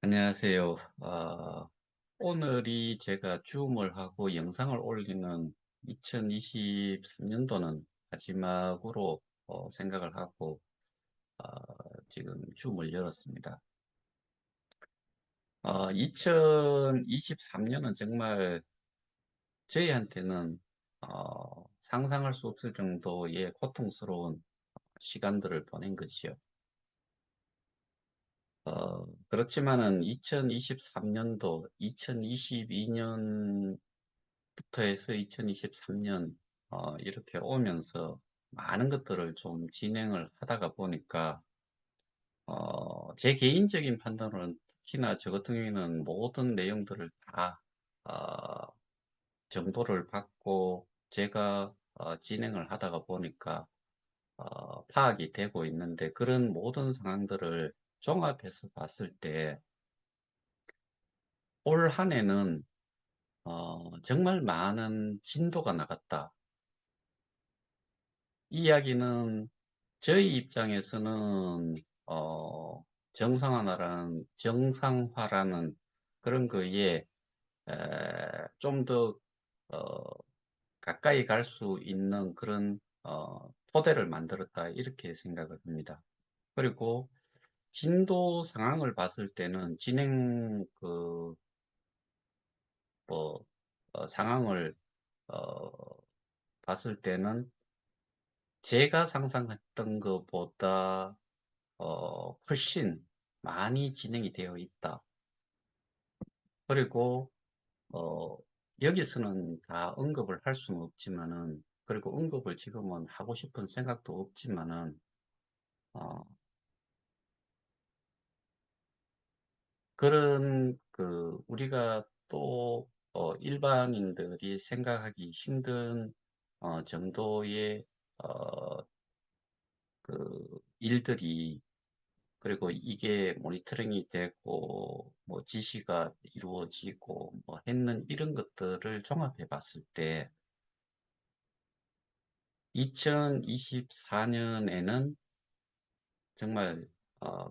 안녕하세요. 오늘이 제가 줌을 하고 영상을 올리는 2023년도는 마지막으로 생각을 하고 어, 지금 줌을 열었습니다. 2023년은 정말 저희한테는 상상할 수 없을 정도의 고통스러운 시간들을 보낸 것이요. 그렇지만은 2023년도, 2022년 부터 해서 2023년 이렇게 오면서 많은 것들을 좀 진행을 하다가 보니까 제 개인적인 판단으로는 특히나 저 같은 경우에는 모든 내용들을 다 어, 정보를 받고 제가 진행을 하다가 보니까 파악이 되고 있는데 그런 모든 상황들을 종합해서 봤을 때 올 한 해는 정말 많은 진도가 나갔다. 이 이야기는 저희 입장에서는 어, 정상화라는 그런 거에 좀 더 가까이 갈 수 있는 그런 토대를 만들었다 이렇게 생각을 합니다. 그리고 진도 상황을 봤을 때는 진행 뭐, 상황을 어, 봤을 때는 제가 상상했던 것보다 훨씬 많이 진행이 되어 있다. 그리고 어, 여기서는 다 언급을 할 수는 없지만은, 그리고 언급을 지금은 하고 싶은 생각도 없지만은, 어, 그런 우리가 또 일반인들이 생각하기 힘든 정도의 어, 일들이, 그리고 이게 모니터링이 되고 뭐 지시가 이루어지고 뭐 했는 이런 것들을 종합해 봤을 때 2024년에는 정말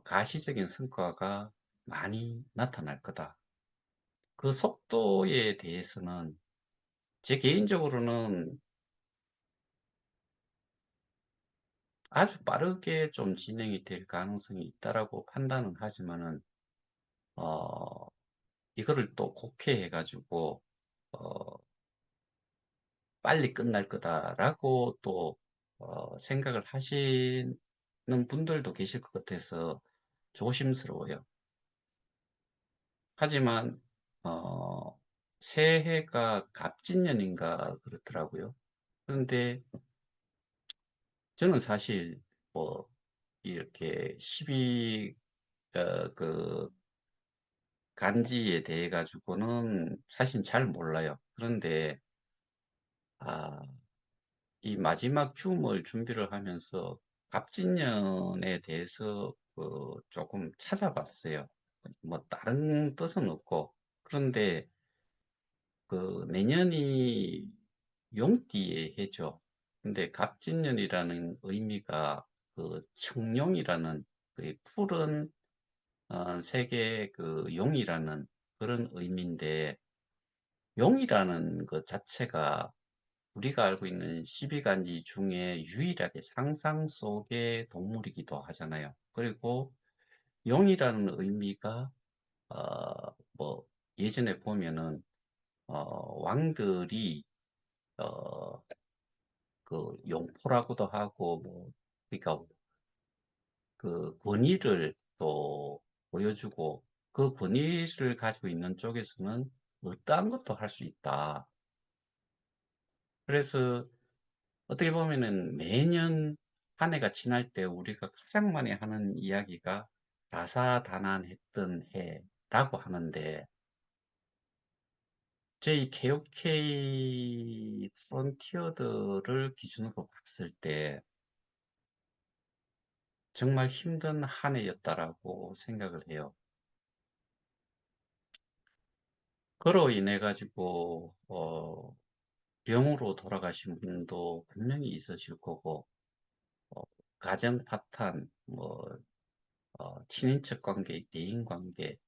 가시적인 성과가 많이 나타날 거다. 그 속도에 대해서는 제 개인적으로는 아주 빠르게 좀 진행이 될 가능성이 있다라고 판단은 하지만은 어, 이거를 또 곡해해 가지고 어, 빨리 끝날 거다라고 또 생각을 하시는 분들도 계실 것 같아서 조심스러워요. 하지만 어, 새해가 갑진년인가 그렇더라고요. 그런데 저는 사실 뭐 이렇게 12 그 간지에 대해 가지고는 사실 잘 몰라요. 그런데 아, 이 마지막 줌을 준비를 하면서 갑진년에 대해서 조금 찾아봤어요. 뭐 다른 뜻은 없고 그런데 내년이 용띠의 해죠. 근데 갑진년이라는 의미가 청룡이라는 푸른 색의 용이라는 그런 의미인데 용이라는 것 자체가 우리가 알고 있는 12간지 중에 유일하게 상상 속의 동물이기도 하잖아요. 그리고 용이라는 의미가 뭐 예전에 보면은 왕들이 어, 용포라고도 하고 뭐 그러니까 권위를 또 보여주고 그 권위를 가지고 있는 쪽에서는 어떠한 것도 할 수 있다. 그래서 어떻게 보면은 매년 한 해가 지날 때 우리가 가장 많이 하는 이야기가 다사다난했던 해라고 하는데 저희 KOK 프론티어들을 기준으로 봤을 때 정말 힘든 한 해였다라고 생각을 해요. 그로 인해 가지고 병으로 돌아가신 분도 분명히 있으실 거고 어, 가정 파탄, 뭐 친인척 관계, 대인 관계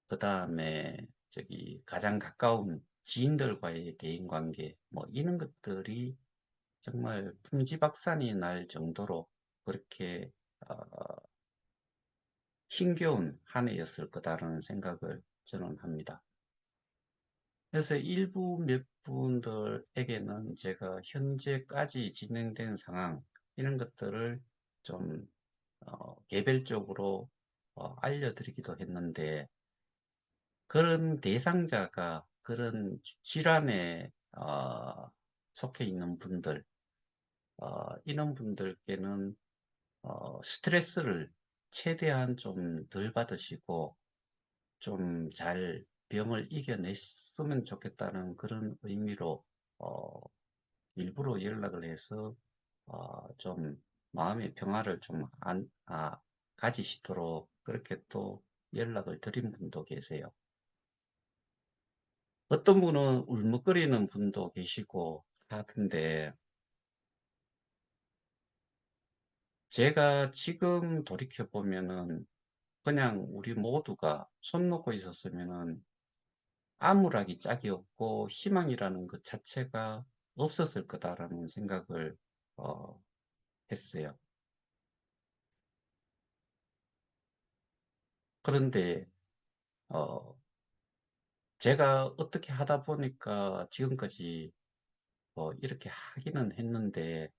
그다음에 저기 가장 가까운 지인들과의 대인관계 뭐 이런 것들이 정말 풍지박산이 날 정도로 그렇게 어, 힘겨운 한 해였을 거다라는 생각을 저는 합니다. 그래서 일부 몇 분들에게는 제가 현재까지 진행된 상황 이런 것들을 좀 개별적으로 알려드리기도 했는데 그런 대상자가 그런 질환에 속해 있는 분들 이런 분들께는 스트레스를 최대한 좀 덜 받으시고 좀 잘 병을 이겨냈으면 좋겠다는 그런 의미로 어, 일부러 연락을 해서 좀 마음의 평화를 좀 가지시도록 그렇게 또 연락을 드린 분도 계세요. 어떤 분은 울먹거리는 분도 계시고 하던데 제가 지금 돌이켜 보면은 그냥 우리 모두가 손 놓고 있었으면은 암울하기 짝이 없고 희망이라는 것 자체가 없었을 거다라는 생각을 어, 했어요. 그런데 어, 제가 어떻게 하다 보니까 지금까지 이렇게 하기는 했는데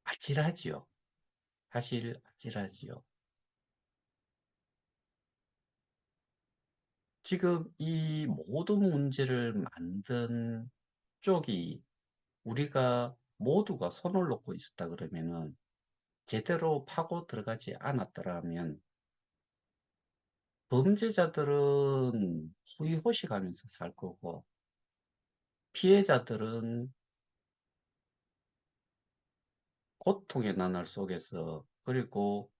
아찔하지요. 사실 아찔하지요. 지금 이 모든 문제를 만든 쪽이 우리가 모두가 손을 놓고 있었다 그러면은 제대로 파고 들어가지 않았더라면 범죄자들은 후이호식하면서 살 거고 피해자들은 고통의 나날 속에서 그리고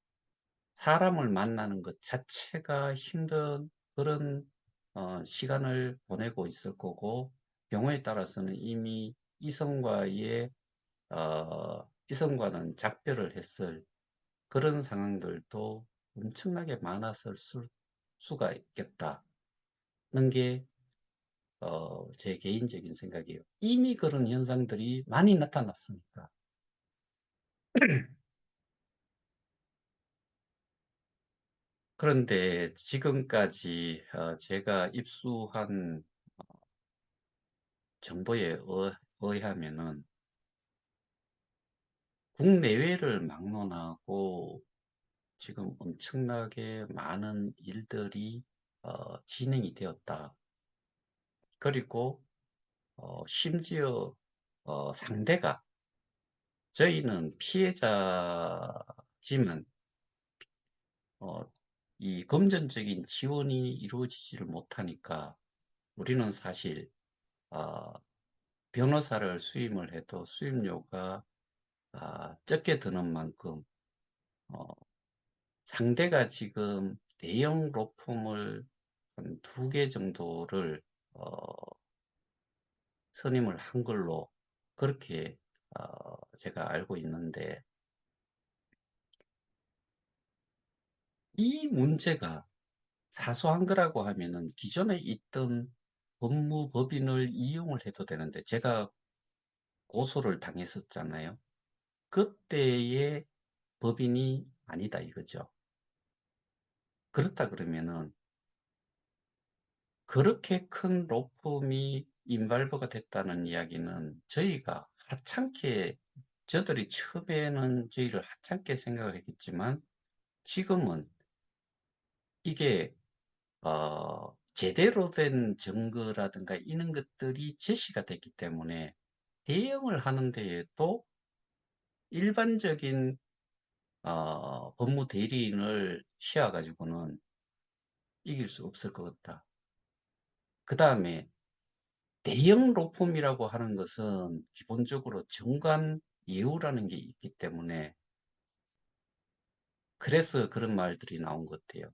사람을 만나는 것 자체가 힘든 그런 시간을 보내고 있을 거고 경우에 따라서는 이미 이성과는 작별을 했을 그런 상황들도 엄청나게 많았을 수가 있겠다는 게 제 개인적인 생각이에요. 이미 그런 현상들이 많이 나타났으니까. 그런데 지금까지 제가 입수한 정보에 의하면은 국내외를 막론하고 지금 엄청나게 많은 일들이 진행이 되었다. 그리고 심지어 상대가 저희는 피해자지만 어, 이 금전적인 지원이 이루어지지를 못하니까 우리는 사실 어, 변호사를 수임을 해도 수임료가 적게 드는 만큼 어, 상대가 지금 대형 로펌을 한 두 개 정도를 어, 선임을 한 걸로 그렇게 제가 알고 있는데 이 문제가 사소한 거라고 하면은 기존에 있던 법무법인을 이용을 해도 되는데 제가 고소를 당했었잖아요. 그때의 법인이 아니다 이거죠. 그렇다 그러면은 그렇게 큰 로펌이 인발버가 됐다는 이야기는 저희가 하찮게 저들이 처음에는 저희를 하찮게 생각을 했겠지만 지금은 이게 제대로 된 증거라든가 이런 것들이 제시가 됐기 때문에 대응을 하는 데에도 일반적인 법무 대리인을 씌워 가지고는 이길 수 없을 것 같다. 그 다음에 대형 로펌이라고 하는 것은 기본적으로 정관 예우라는 게 있기 때문에 그래서 그런 말들이 나온 것 같아요.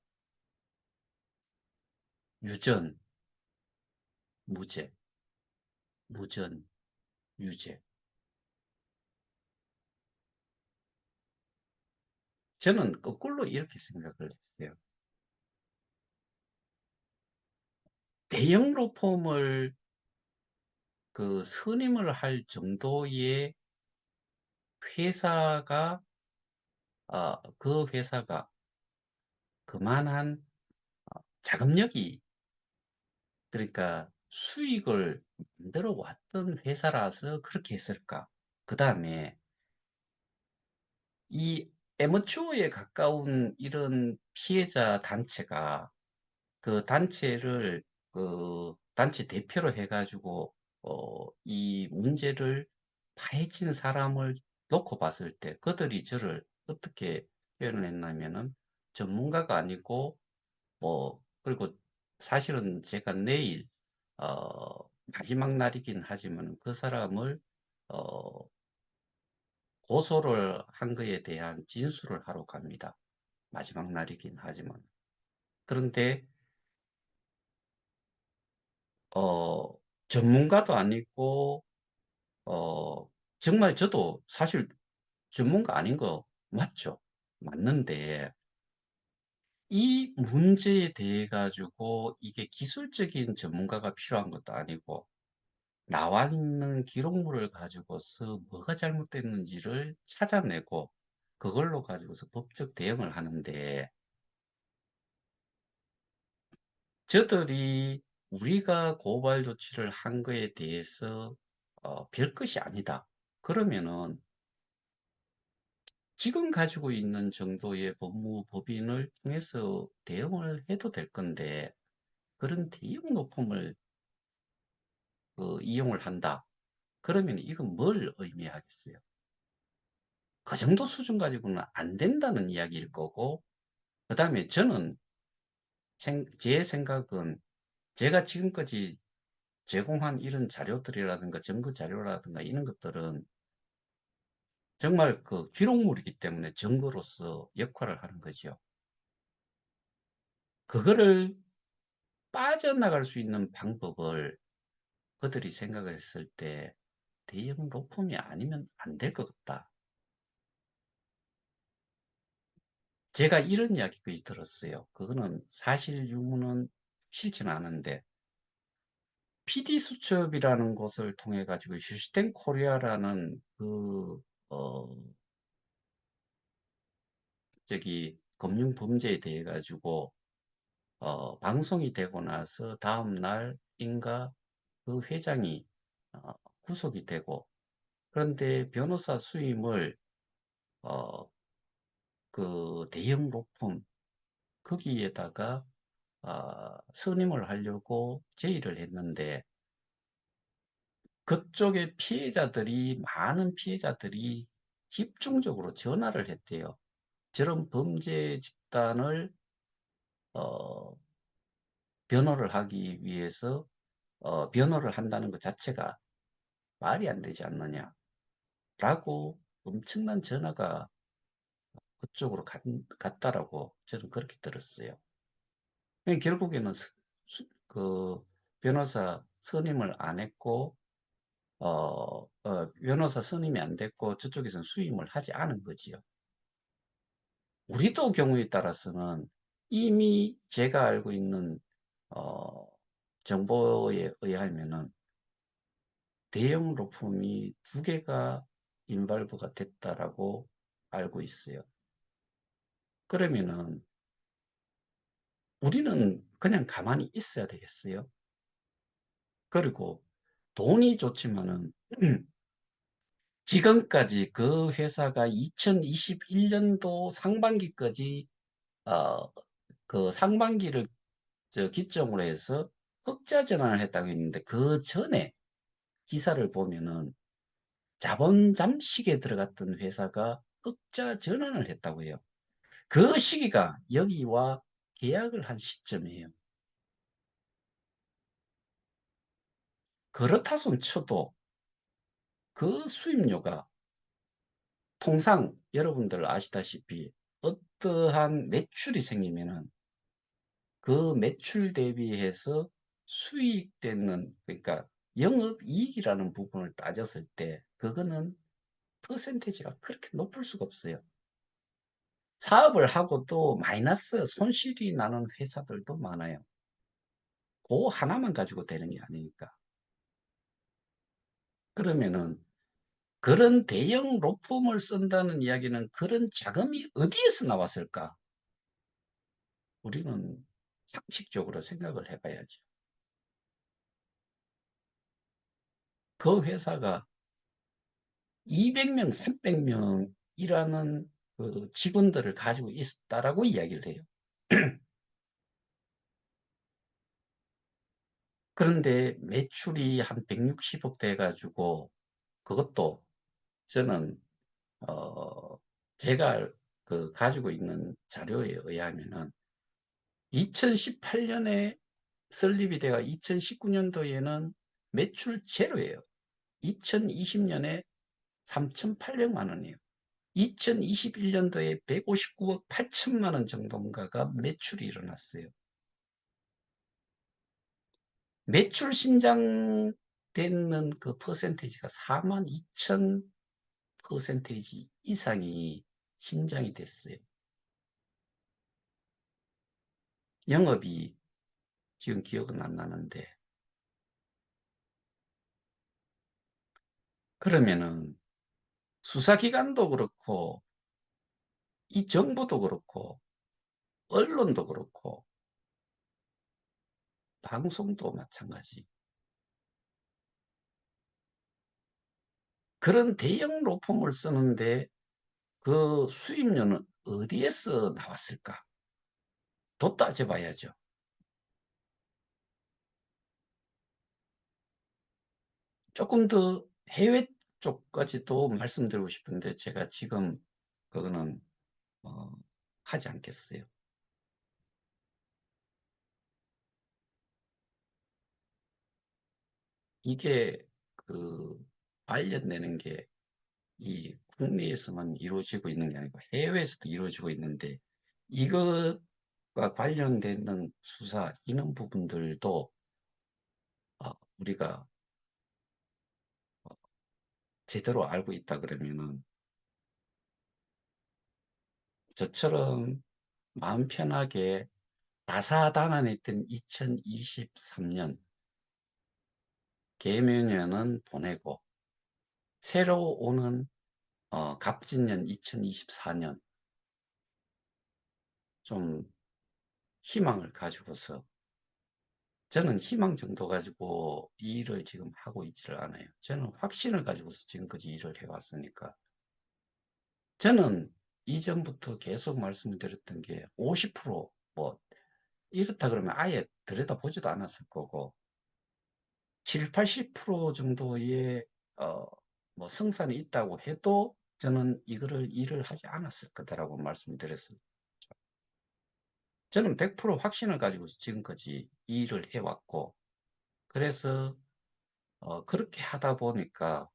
유전, 무죄, 무전, 유죄. 저는 거꾸로 이렇게 생각을 했어요. 대형 로펌을 선임을 할 정도의 회사가 그 회사가 그만한 자금력이, 그러니까 수익을 만들어 왔던 회사라서 그렇게 했을까? 그다음에 이 애머추어에 가까운 이런 피해자 단체가 그 단체를 단체 대표로 해 가지고 이 문제를 파헤친 사람을 놓고 봤을 때 그들이 저를 어떻게 표현을 했냐면은 전문가가 아니고 그리고 사실은 제가 내일 마지막 날이긴 하지만 그 사람을 어 고소를 한 거에 대한 진술을 하러 갑니다. 마지막 날이긴 하지만. 그런데 어 전문가도 아니고 정말 저도 사실 전문가 아닌 거 맞죠. 맞는데 이 문제에 대해 가지고 이게 기술적인 전문가가 필요한 것도 아니고 나와 있는 기록물을 가지고서 뭐가 잘못됐는지를 찾아내고 그걸로 가지고서 법적 대응을 하는데, 저들이 우리가 고발 조치를 한 거에 대해서 별것이 아니다, 그러면은 지금 가지고 있는 정도의 법무법인을 통해서 대응을 해도 될 건데, 그런 대형 로펌을 이용을 한다. 그러면 이건 뭘 의미하겠어요? 그 정도 수준 가지고는 안 된다는 이야기일 거고, 그다음에 저는 제 생각은 제가 지금까지 제공한 이런 자료들이라든가 증거 자료라든가 이런 것들은 정말 기록물이기 때문에 증거로서 역할을 하는 거죠. 그거를 빠져나갈 수 있는 방법을 그들이 생각했을 때 대형 로펌이 아니면 안 될 것 같다. 제가 이런 이야기까지 들었어요. 그거는 사실 유무는 싫지는 않은데, PD수첩이라는 곳을 통해 가지고 휴스텐 코리아라는 어, 금융 범죄에 대해 가지고 방송이 되고 나서 다음 날인가 그 회장이 어, 구속이 되고, 그런데 변호사 수임을 어, 대형 로펌 거기에다가 선임을 하려고 제의를 했는데, 그쪽에 많은 피해자들이 집중적으로 전화를 했대요. 저런 범죄 집단을 어, 변호를 하기 위해서 변호를 한다는 것 자체가 말이 안 되지 않느냐라고 엄청난 전화가 그쪽으로 갔다라고 저는 그렇게 들었어요. 결국에는 변호사 선임을 안 했고, 변호사 선임이 안 됐고, 저쪽에서는 수임을 하지 않은 거지요. 우리도 경우에 따라서는 이미 제가 알고 있는 어, 정보에 의하면은 대형 로펌이 두 개가 인발부가 됐다라고 알고 있어요. 그러면은 우리는 그냥 가만히 있어야 되겠어요? 그리고 돈이 좋지만은 지금까지 그 회사가 2021년도 상반기까지 어, 상반기를 기점으로 해서 흑자 전환을 했다고 했는데, 그 전에 기사를 보면은 자본 잠식에 들어갔던 회사가 흑자 전환을 했다고 해요. 그 시기가 여기와 계약을 한 시점이에요. 그렇다 손 쳐도 그 수입료가, 통상 여러분들 아시다시피 어떠한 매출이 생기면은 그 매출 대비해서 수익되는, 그러니까 영업이익이라는 부분을 따졌을 때 그거는 퍼센테이지가 그렇게 높을 수가 없어요. 사업을 하고도 마이너스 손실이 나는 회사들도 많아요. 고 하나만 가지고 되는 게 아니니까. 그러면은 그런 대형 로펌을 쓴다는 이야기는 그런 자금이 어디에서 나왔을까? 우리는 상식적으로 생각을 해 봐야죠. 그 회사가 200명, 300명 일하는 그 직원들을 가지고 있었다라고 이야기를 해요. 그런데 매출이 한 160억 돼 가지고 그것도 저는 어 제가 가지고 있는 자료에 의하면은 2018 년에 설립이 돼가 2019 년도에는 매출 제로예요. 2020 년에 3,800만 원이에요. 2021 년도에 159억 8천만 원 정도인가가 매출이 일어났어요. 매출 신장되는 그 퍼센티지가 42,000 퍼센티지 이상이 신장이 됐어요. 영업이 지금 기억은 안 나는데. 그러면은 수사기관도 그렇고 이 정부도 그렇고 언론도 그렇고 방송도 마찬가지. 그런 대형 로펌을 쓰는데 그 수입료는 어디에서 나왔을까? 더 따져봐야죠. 조금 더 해외 쪽까지도 말씀드리고 싶은데 제가 지금 그거는 어 하지 않겠어요. 이게 그 알려내는 게 이 국내에서만 이루어지고 있는 게 아니고 해외에서도 이루어지고 있는데 이것과 관련되는 수사 이런 부분들도 우리가 제대로 알고 있다 그러면은 저처럼 마음 편하게 다사다난했던 2023년 개묘년은 보내고 새로 오는 갑진년 2024년 좀 희망을 가지고서 저는 희망 정도 가지고 이 일을 지금 하고 있지를 않아요. 저는 확신을 가지고서 지금까지 일을 해 왔으니까. 저는 이전부터 계속 말씀을 드렸던 게 50%, 이렇다 그러면 아예 들여다보지도 않았을 거고 70-80% 정도의 어 승산이 있다고 해도 저는 이거를 일을 하지 않았을 거다라고 말씀드렸어요. 저는 100% 확신을 가지고 지금까지 이 일을 해 왔고 그래서 그렇게 하다 보니까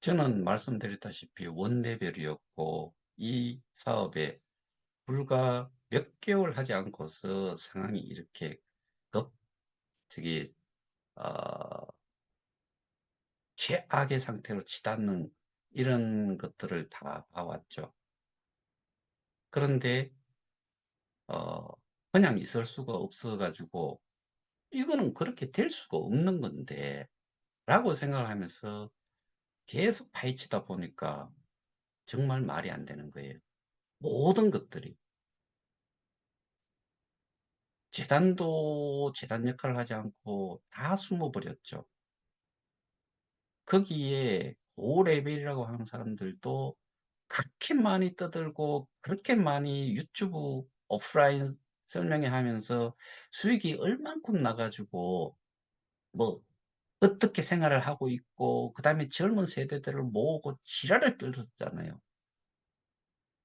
저는 말씀드렸다시피 원레벨이었고 이 사업에 불과 몇 개월 하지 않고서 상황이 이렇게 급 저기 어 최악의 상태로 치닫는 이런 것들을 다 봐왔죠. 그런데 어 그냥 있을 수가 없어 가지고 '이거는 그렇게 될 수가 없는 건데.' 라고 생각을 하면서 계속 파헤치다 보니까 정말 말이 안 되는 거예요. 모든 것들이. 재단도 재단 역할을 하지 않고 다 숨어 버렸죠. 거기에 고레벨이라고 하는 사람들도 그렇게 많이 떠들고 그렇게 많이 유튜브 오프라인 설명회 하면서 수익이 얼만큼 나 가지고 뭐 어떻게 생활을 하고 있고 그다음에 젊은 세대들을 모으고 지랄을 떨었잖아요.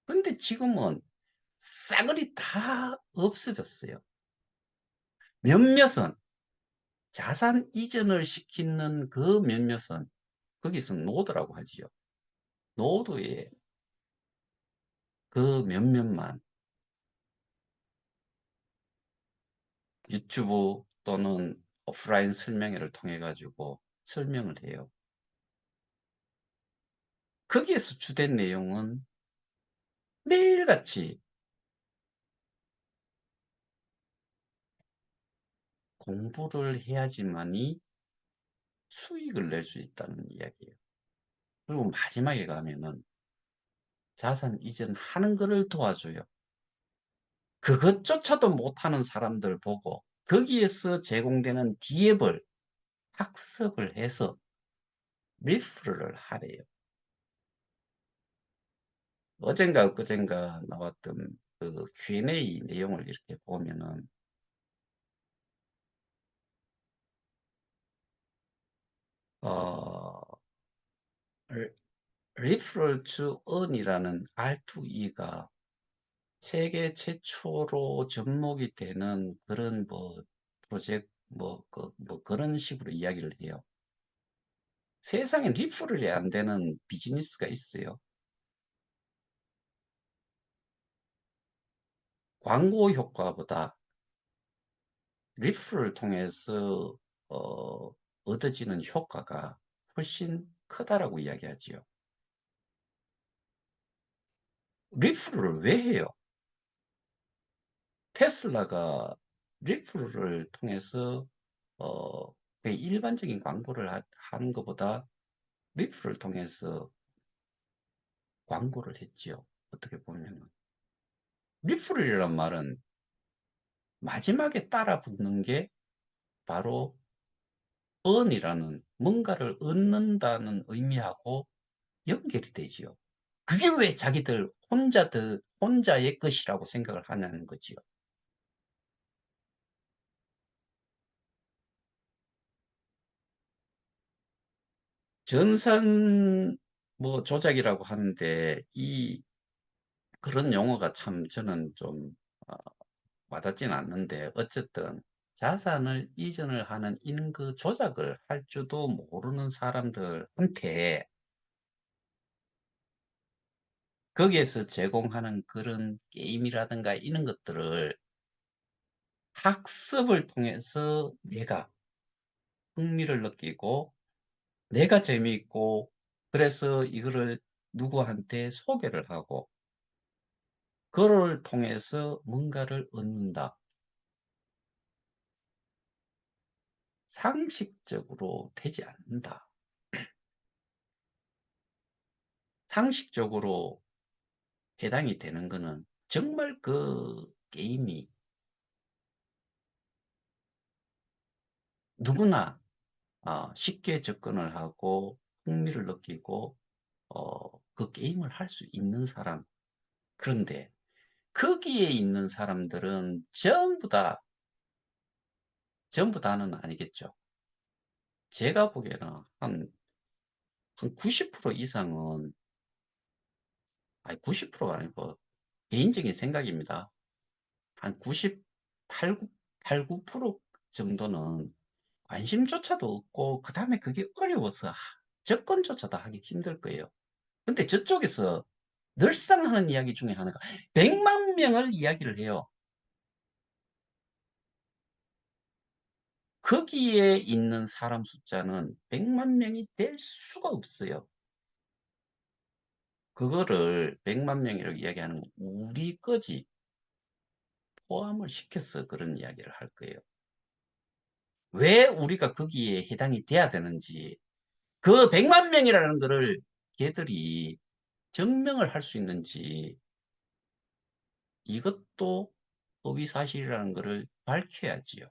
근데 지금은 싸그리 다 없어졌어요. 몇몇은 자산 이전을 시키는 그 몇몇은 거기서 노드라고 하지요. 노드의 그 몇몇만 유튜브 또는 오프라인 설명회를 통해 가지고 설명을 해요. 거기에서 주된 내용은 매일같이 공부를 해야지만이 수익을 낼 수 있다는 이야기예요. 그리고 마지막에 가면은 자산 이전하는 거를 도와줘요. 그것조차도 못하는 사람들 보고 거기에서 제공되는 디앱을 학습을 해서 리프를 하래요. 어젠가 그젠가 나왔던 그 Q&A 내용을 이렇게 보면은 어 리프럴 투 earn이라는 R2E가 세계 최초로 접목이 되는 그런 뭐 프로젝트 뭐 그런 식으로 이야기를 해요. 세상에 리퍼럴이 안 되는 비즈니스가 있어요. 광고 효과보다 리퍼럴을 통해서 얻어지는 효과가 훨씬 크다라고 이야기하지요. 리퍼럴을 왜 해요? 테슬라가 리퍼럴을 통해서 그냥 일반적인 광고를 하는 것보다 리퍼럴을 통해서 광고를 했지요. 어떻게 보면은. 리퍼럴이란 말은 마지막에 따라 붙는 게 바로 earn이라는 뭔가를 얻는다는 의미하고 연결이 되지요. 그게 왜 자기들 혼자의 것이라고 생각을 하냐는 거지요. 전산 뭐 조작이라고 하는데 이 그런 용어가 참 저는 좀 어, 와닿지는 않는데 어쨌든 자산을 이전을 하는 인그 조작을 할 줄도 모르는 사람들한테 거기에서 제공하는 그런 게임이라든가 이런 것들을 학습을 통해서 내가 흥미를 느끼고 내가 재미있고 그래서 이거를 누구한테 소개를 하고 그걸 통해서 뭔가를 얻는다. 상식적으로 되지 않는다. 상식적으로 해당이 되는 거는 정말 그 게임이 누구나 쉽게 접근을 하고 흥미를 느끼고 그 게임을 할 수 있는 사람. 그런데 거기에 있는 사람들은 전부 다는 아니겠죠. 제가 보기에는 한 90% 이상은, 아니 90%가 아니고 개인적인 생각입니다. 한 98, 9% 정도는 관심조차도 없고 그 다음에 그게 어려워서 접근조차도 하기 힘들 거예요. 근데 저쪽에서 늘상 하는 이야기 중에 하나가 100만 명을 이야기를 해요. 거기에 있는 사람 숫자는 100만 명이 될 수가 없어요. 그거를 100만 명이라고 이야기하는 건 우리까지 포함을 시켜서 그런 이야기를 할 거예요. 왜 우리가 거기에 해당이 돼야 되는지 그 100만 명이라는 거를 걔들이 증명을 할 수 있는지 이것도 허위 사실이라는 거를 밝혀야지요.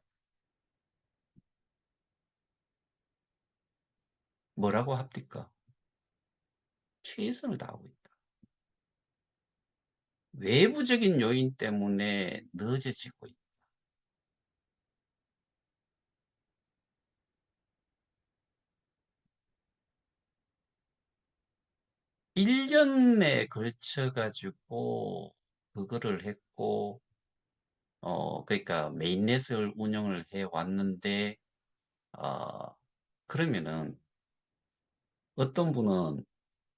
뭐라고 합니까? 최선을 다하고 있다. 외부적인 요인 때문에 늦어지고 있다. 1년에 걸쳐 가지고 그거를 했고 그러니까 메인넷을 운영을 해 왔는데 어 그러면은 어떤 분은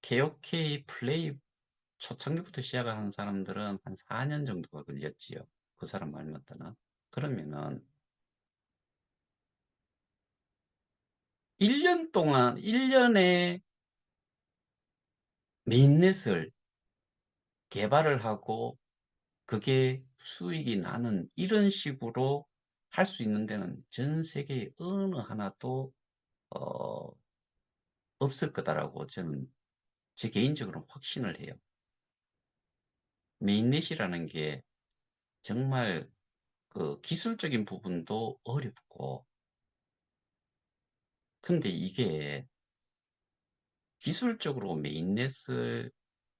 KOK 플레이 초창기부터 시작을 하는 사람들은 한 4년 정도가 걸렸지요. 그 사람 말 맞다나? 그러면은 1년 동안 1년에 메인넷을 개발을 하고 그게 수익이 나는 이런 식으로 할 수 있는 데는 전 세계에 어느 하나도 어 없을 거다라고 저는 제 개인적으로 확신을 해요. 메인넷이라는 게 정말 그 기술적인 부분도 어렵고, 근데 이게 기술적으로 메인넷을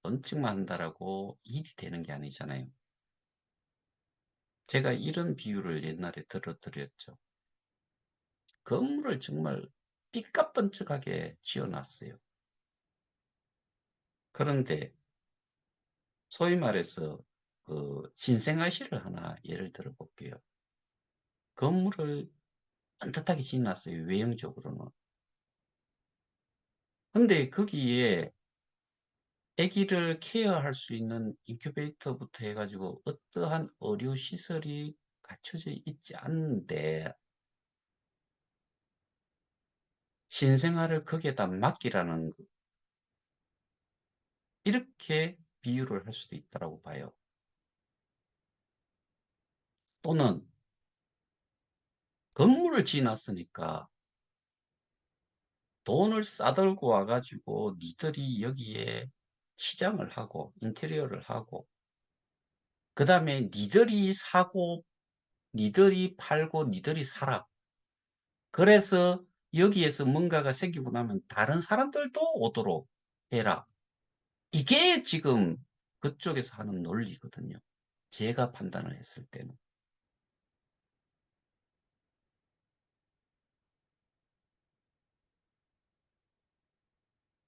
건축만 한다라고 일이 되는 게 아니잖아요. 제가 이런 비유를 옛날에 들어 드렸죠. 건물을 정말 삐까뻔쩍하게 지어 놨어요. 그런데 소위 말해서 그 신생아실을 하나 예를 들어 볼게요. 건물을 떳떳하게 지어 놨어요, 외형적으로는. 근데 거기에 아기를 케어할 수 있는 인큐베이터부터 해 가지고 어떠한 의료 시설이 갖춰져 있지 않은데 신생아를 거기에다 맡기라는 거, 이렇게 비유를 할 수도 있다라고 봐요. 또는 건물을 지어 놨으니까 돈을 싸들고 와 가지고 니들이 여기에 치장을 하고 인테리어를 하고, 그다음에 니들이 사고 니들이 팔고 니들이 살아. 그래서 여기에서 뭔가가 생기고 나면 다른 사람들도 오도록 해라. 이게 지금 그쪽에서 하는 논리거든요. 제가 판단을 했을 때는.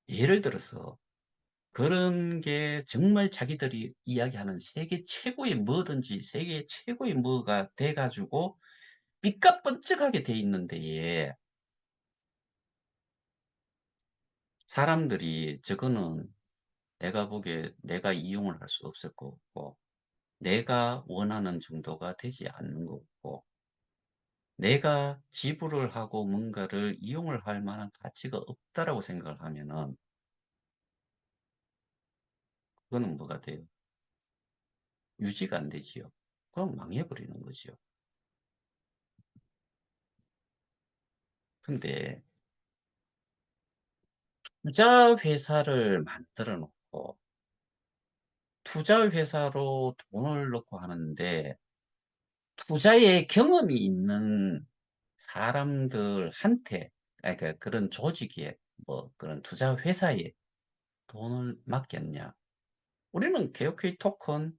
예를 들어서 그런 게 정말 자기들이 이야기하는 세계 최고의 뭐든지 세계 최고의 뭐가 돼 가지고 삐까뻔쩍하게 돼 있는 데에 사람들이 저거는 내가 보기에 내가 이용을 할 수 없을 것 같고, 내가 원하는 정도가 되지 않는 것 같고, 내가 지불을 하고 뭔가를 이용을 할 만한 가치가 없다라고 생각을 하면은 그거는 뭐가 돼요? 유지가 안 되지요. 그럼 망해버리는 거죠. 근데 투자 회사를 만들어 놓고 투자 회사로 돈을 넣고 하는데 투자의 경험이 있는 사람들한테, 아니 그러니까 그런 조직에 뭐 그런 투자 회사에 돈을 맡겼냐? 우리는 KOK 토큰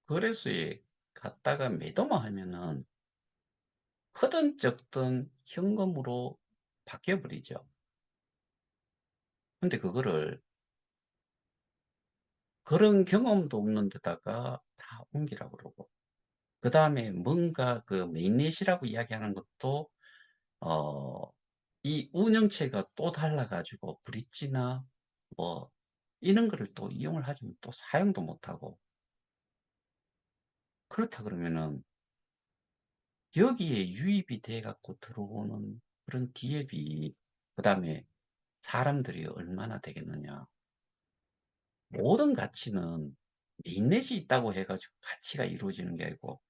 거래소에 갔다가 매도만 하면은 크든 적든 현금으로 바뀌어 버리죠. 근데 그거를 그런 경험도 없는 데다가 다 옮기라고 그러고, 그다음에 뭔가 그 메인넷이라고 이야기하는 것도 어 이 운영체가 또 달라 가지고 브릿지나 뭐 이런 거를 또 이용을 하지만 또 사용도 못 하고, 그렇다 그러면은 여기에 유입이 돼 갖고 들어오는 그런 기업이, 그다음에 사람들이 얼마나 되겠느냐. 모든 가치는 인넷이 있다고 해 가지고 가치가 이루어지는 게 아니고,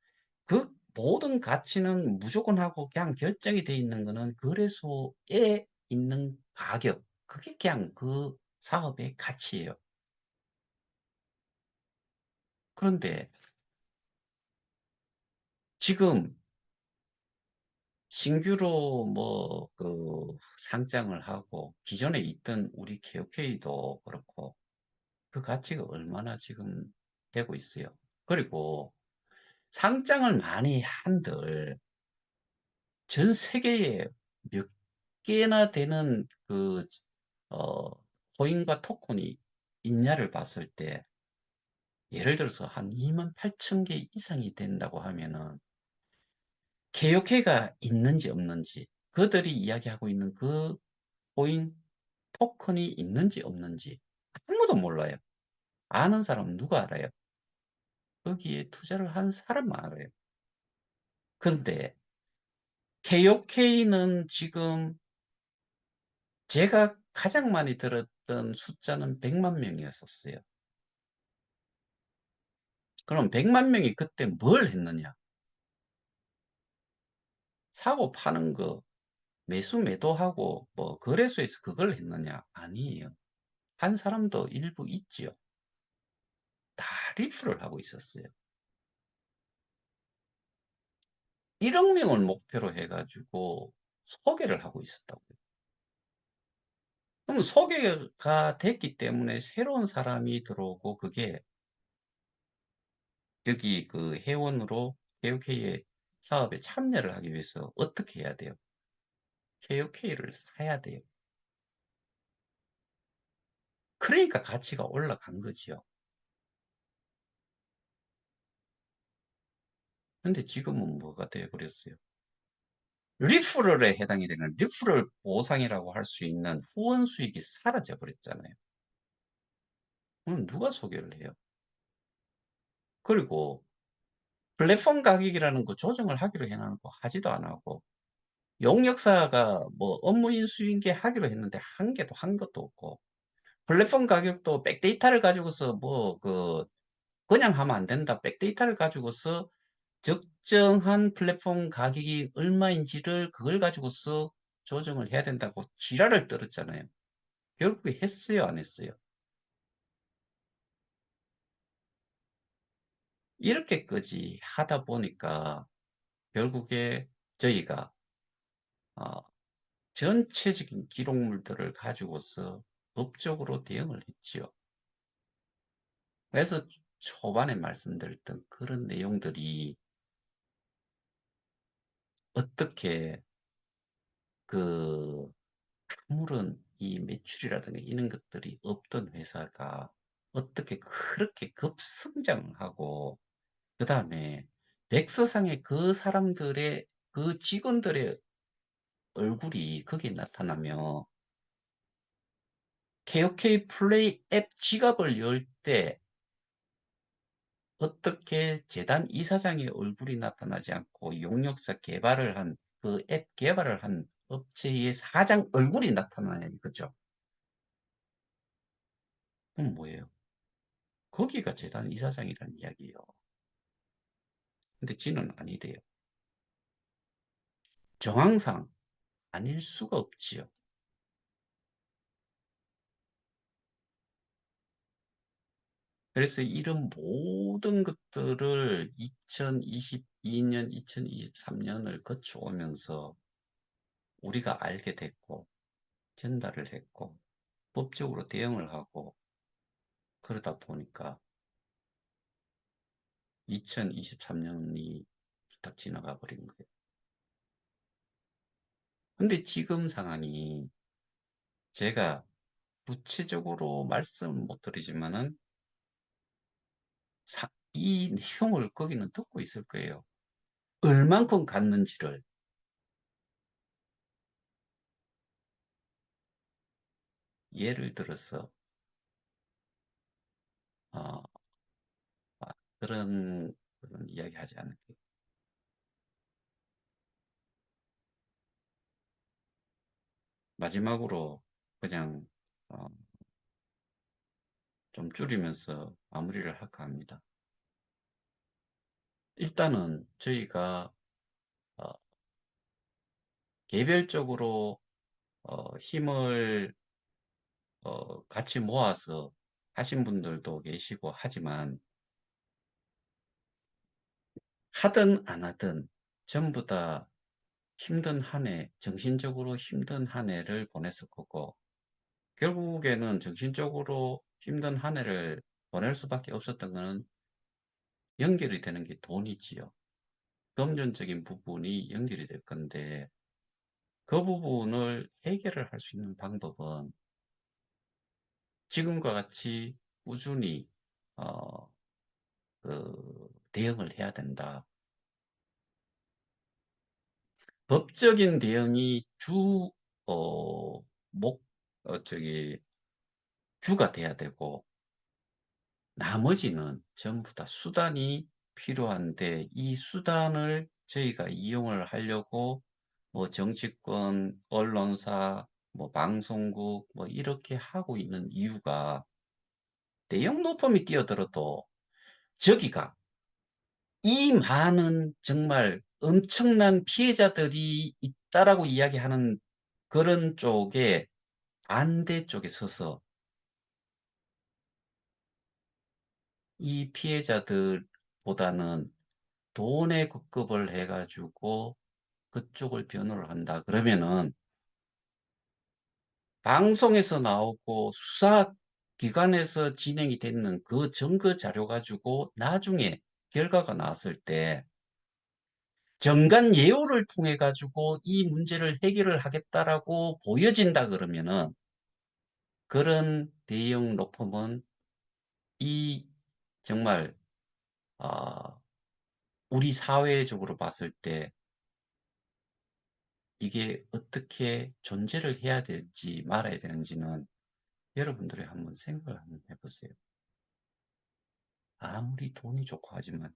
그 모든 가치는 무조건 하고 그냥 결정이 돼 있는 거는 거래소에 있는 가격. 그게 그냥 그 사업의 가치예요. 그런데 지금 신규로 뭐 그 상장을 하고 기존에 있던 우리 KOK도 그렇고 그 가치가 얼마나 지금 되고 있어요. 그리고 상장을 많이 한들 전 세계에 몇 개나 되는 그 어 코인과 토큰이 있냐를 봤을 때 예를 들어서 한 28,000개 이상이 된다고 하면은 KOK가 있는지 없는지, 그들이 이야기하고 있는 그 코인 토큰이 있는지 없는지 아무도 몰라요. 아는 사람은 누가 알아요? 거기에 투자를 한 사람만 알아요. 그런데 KOK는 지금 제가 가장 많이 들었던 숫자는 100만 명이었었어요. 그럼 100만 명이 그때 뭘 했느냐? 사고 파는 거 매수 매도하고 뭐 거래소에서 그걸 했느냐? 아니에요. 한 사람도 일부 있지요. 다 리프를 하고 있었어요. 1억 명을 목표로 해 가지고 소개를 하고 있었다고요. 그럼 소개가 됐기 때문에 새로운 사람이 들어오고 그게 여기 그 회원으로 KOK의 사업에 참여를 하기 위해서 어떻게 해야 돼요? KOK를 사야 돼요. 그러니까 가치가 올라간 거지요. 근데 지금은 뭐가 돼 버렸어요? 리퍼럴에 해당이 되는 리퍼럴 보상이라고 할 수 있는 후원 수익이 사라져 버렸잖아요. 그럼 누가 소개를 해요? 그리고 플랫폼 가격이라는 거 조정을 하기로 해 놓고 하지도 안 하고 용역사가 뭐 업무 인수인계 하기로 했는데 한 개도 한 것도 없고 플랫폼 가격도 백데이터를 가지고서 뭐 그냥 하면 안 된다. 백데이터를 가지고서 적정한 플랫폼 가격이 얼마인지를 그걸 가지고서 조정을 해야 된다고 지랄을 떨었잖아요. 결국에 했어요, 안 했어요? 이렇게까지 하다 보니까 결국에 저희가 어 전체적인 기록물들을 가지고서 법적으로 대응을 했지요. 그래서 초반에 말씀드렸던 그런 내용들이 어떻게 그 아무런 이 매출이라든가 이런 것들이 없던 회사가 어떻게 그렇게 급성장하고 그다음에 백서상에 그 사람들의 그 직원들의 얼굴이 거기에 나타나며 KOK 플레이 앱 지갑을 열 때 어떻게 재단 이사장의 얼굴이 나타나지 않고 용역사 개발을 한 그 앱 개발을 한 업체의 사장 얼굴이 나타나냐 이거죠. 그럼 뭐예요? 거기가 재단 이사장이라는 이야기예요. 근데 지는 아니래요. 정황상 아닐 수가 없지요. 그래서 이런 모든 것들을 2022년, 2023년을 거쳐오면서 우리가 알게 됐고 전달을 했고 법적으로 대응을 하고 그러다 보니까 2023년이 딱 지나가 버린 거예요. 근데 지금 상황이 제가 구체적으로 말씀을 못 드리지만은 이 내용을 거기는 듣고 있을 거예요. 얼만큼 갔는지를. 예를 들어서 어 그런 이야기 하지 않을게요. 마지막으로 그냥 어 좀 줄이면서 마무리를 할까 합니다. 일단은 저희가 어 개별적으로 힘을 같이 모아서 하신 분들도 계시고 하지만 하든 안 하든 전부 다 힘든 한 해, 정신적으로 힘든 한 해를 보냈을 거고 결국에는 정신적으로 힘든 한 해를 보낼 수밖에 없었던 거는 연결이 되는 게 돈이지요. 금전적인 부분이 연결이 될 건데 그 부분을 해결을 할 수 있는 방법은 지금과 같이 꾸준히 어, 대응을 해야 된다. 법적인 대응이 어, 목, 저기, 주가 돼야 되고, 나머지는 전부 다 수단이 필요한데, 이 수단을 저희가 이용을 하려고, 뭐, 정치권, 언론사, 뭐, 방송국, 뭐, 이렇게 하고 있는 이유가, 내용 높음이 뛰어들어도, 저기가 이 많은 정말 엄청난 피해자들이 있다라고 이야기하는 그런 쪽에 반대 쪽에 서서 이 피해자들보다는 돈에 급급을 해가지고 그쪽을 변호를 한다. 그러면은 방송에서 나오고 수사기관에서 진행이 됐는 그 증거 자료 가지고 나중에 결과가 나왔을 때 정관 예우를 통해 가지고 이 문제를 해결을 하겠다라고 보여진다 그러면은 그런 대형 로펌은 이 정말 아, 우리 사회적으로 봤을 때 이게 어떻게 존재를 해야 될지 말아야 되는지는 여러분들이 한번 생각을 한번 해보세요. 아무리 돈이 좋고 하지만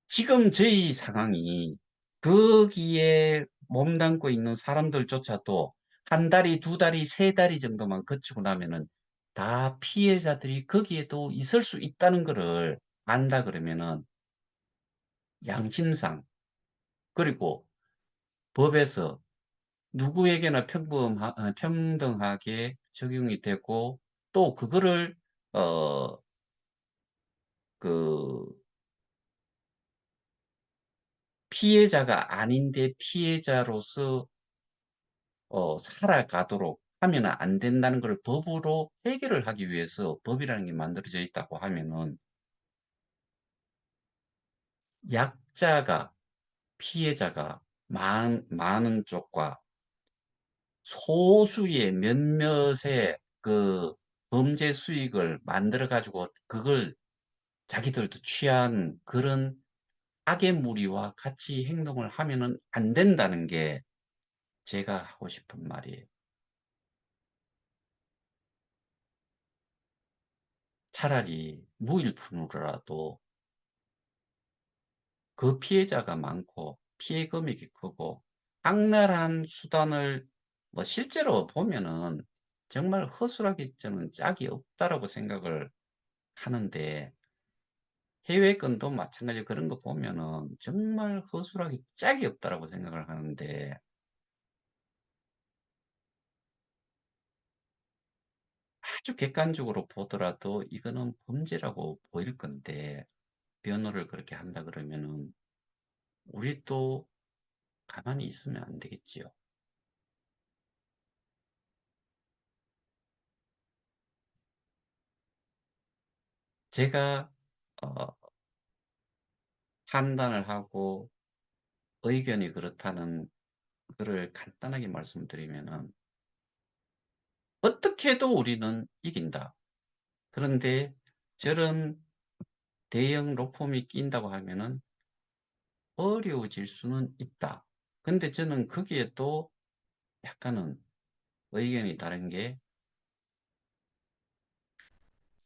지금 저희 상황이 거기에 몸담고 있는 사람들조차도 한 달이, 두 달이, 세 달이 정도만 거치고 나면은 다 피해자들이 거기에도 있을 수 있다는 것을 안다 그러면은 양심상 그리고 법에서 누구에게나 평등하게 적용이 되고 또 그거를 어, 그 피해자가 아닌데 피해자로서 살아가도록 하면 안 된다는 걸 법으로 해결을 하기 위해서 법이라는 게 만들어져 있다고 하면은 약자가 피해자가 많은 쪽과 소수의 몇몇의 그 범죄 수익을 만들어 가지고 그걸 자기들도 취한 그런 악의 무리와 같이 행동을 하면은 안 된다는 게 제가 하고 싶은 말이에요. 차라리 무일푼으로라도 그 피해자가 많고 피해 금액이 크고 악랄한 수단을 뭐 실제로 보면은 정말 허술하게 저는 짝이 없다라고 생각을 하는데 해외 건도 마찬가지로 그런 거 보면은 정말 허술하게 짝이 없다라고 생각을 하는데 아주 객관적으로 보더라도 이거는 범죄라고 보일 건데 변호를 그렇게 한다 그러면은 우리 또 가만히 있으면 안 되겠지요. 제가 어, 판단을 하고 의견이 그렇다는 거를 간단하게 말씀드리면은 어떻게 해도 우리는 이긴다. 그런데 저런 대형 로펌이 낀다고 하면은 어려워질 수는 있다. 근데 저는 거기에 또 약간은 의견이 다른 게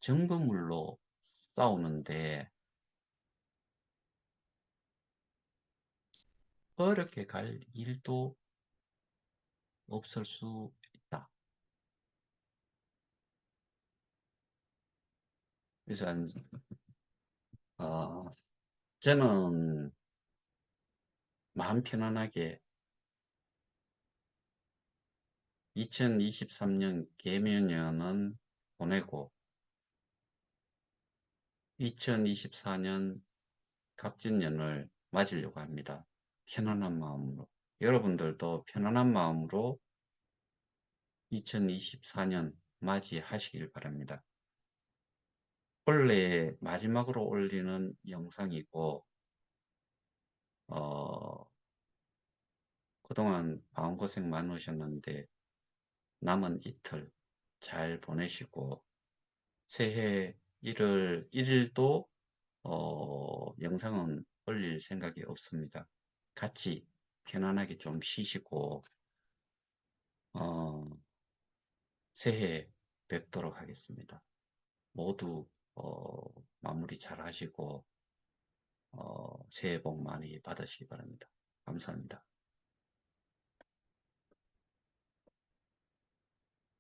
증거물로 싸우는데 어렵게 갈 일도 없을 수 있다. 그래서 어, 저는 마음 편안하게 2023년 개면연은 보내고 2024년 갑진년을 맞으려고 합니다. 편안한 마음으로. 여러분들도 편안한 마음으로 2024년 맞이하시길 바랍니다. 원래 마지막으로 올리는 영상이고, 어, 그동안 마음고생 많으셨는데, 남은 이틀 잘 보내시고, 새해 1월 1일도 영상은 올릴 생각이 없습니다. 같이 편안하게 좀 쉬시고 어, 새해 뵙도록 하겠습니다. 모두 마무리 잘 하시고 새해 복 많이 받으시기 바랍니다. 감사합니다.